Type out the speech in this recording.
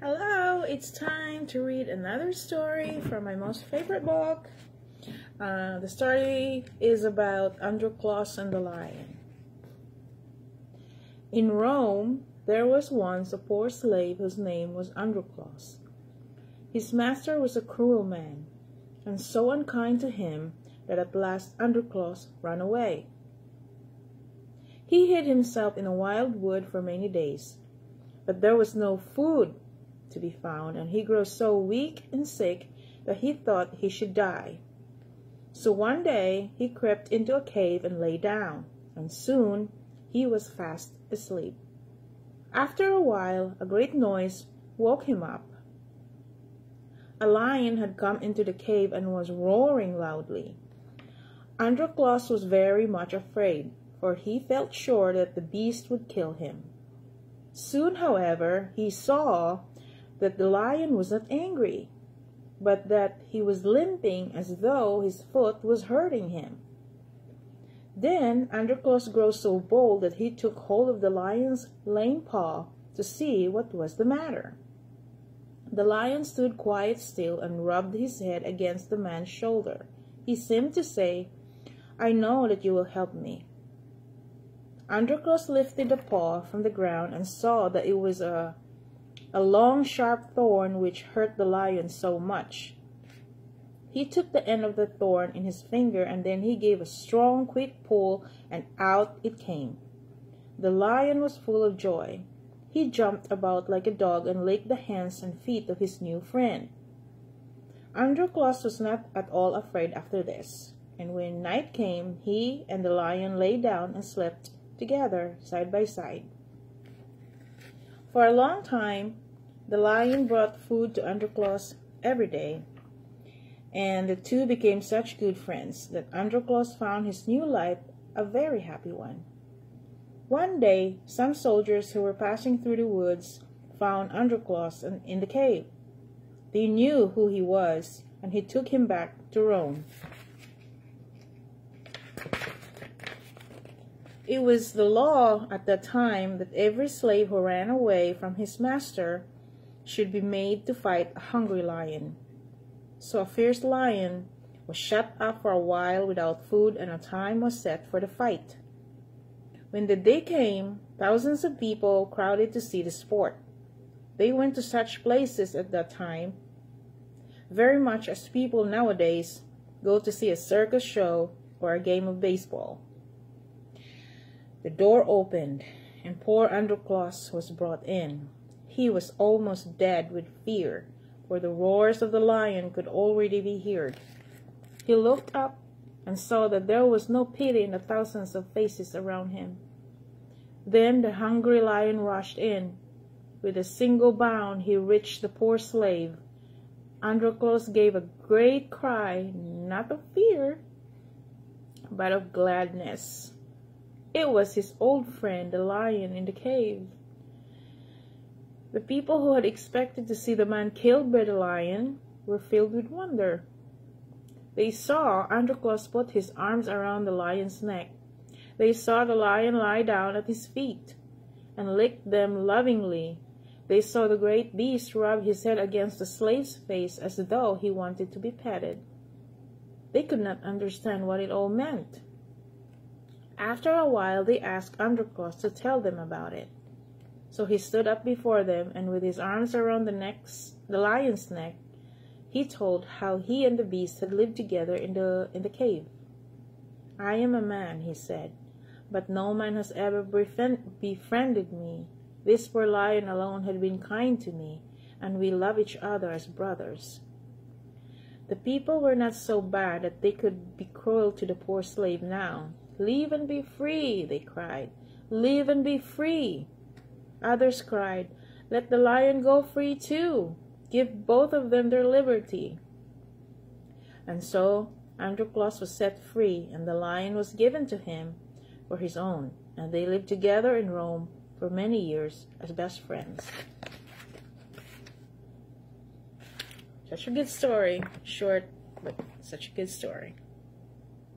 Hello, it's time to read another story from my most favorite book. The story is about Androlus and the lion. In Rome, there was once a poor slave whose name was Androlus. His master was a cruel man, and so unkind to him that at last Androlus ran away. He hid himself in a wild wood for many days, but there was no food to be found, and he grew so weak and sick that he thought he should die. So one day he crept into a cave and lay down, and soon he was fast asleep. After a while, a great noise woke him up. A lion had come into the cave and was roaring loudly. Androlus was very much afraid, for he felt sure that the beast would kill him. Soon, however, he saw that the lion was not angry, but that he was limping as though his foot was hurting him. Then Androlus grew so bold that he took hold of the lion's lame paw to see what was the matter. The lion stood quite still and rubbed his head against the man's shoulder. He seemed to say, "I know that you will help me." Androlus lifted the paw from the ground and saw that it was a long sharp thorn which hurt the lion so much. He took the end of the thorn in his finger, and then he gave a strong, quick pull, and out it came. The lion was full of joy. He jumped about like a dog and licked the hands and feet of his new friend. Androlus was not at all afraid after this, and when night came, he and the lion lay down and slept together side by side. For a long time, the lion brought food to Androlus every day, and the two became such good friends that Androlus found his new life a very happy one. One day, some soldiers who were passing through the woods found Androlus in the cave. They knew who he was, and he took him back to Rome. It was the law at that time that every slave who ran away from his master should be made to fight a hungry lion. So a fierce lion was shut up for a while without food, and a time was set for the fight. When the day came, thousands of people crowded to see the sport. They went to such places at that time, very much as people nowadays go to see a circus show or a game of baseball. The door opened, and poor Androlus was brought in. He was almost dead with fear, for the roars of the lion could already be heard. He looked up and saw that there was no pity in the thousands of faces around him. Then the hungry lion rushed in. With a single bound, he reached the poor slave. Androlus gave a great cry, not of fear, but of gladness. It was his old friend, the lion in the cave. The people who had expected to see the man killed by the lion were filled with wonder. They saw Androlus put his arms around the lion's neck. They saw the lion lie down at his feet and licked them lovingly. They saw the great beast rub his head against the slave's face as though he wanted to be petted. They could not understand what it all meant. After a while, they asked Androlus to tell them about it. So he stood up before them, and with his arms around the lion's neck, he told how he and the beast had lived together in the cave. "I am a man," he said, "but no man has ever befriended me. This poor lion alone had been kind to me, and we love each other as brothers." The people were not so bad that they could be cruel to the poor slave now. "Live and be free," they cried. "Live and be free." Others cried, "Let the lion go free too. Give both of them their liberty." And so Androlus was set free, and the lion was given to him for his own, and they lived together in Rome for many years as best friends. Such a good story. Short, but such a good story.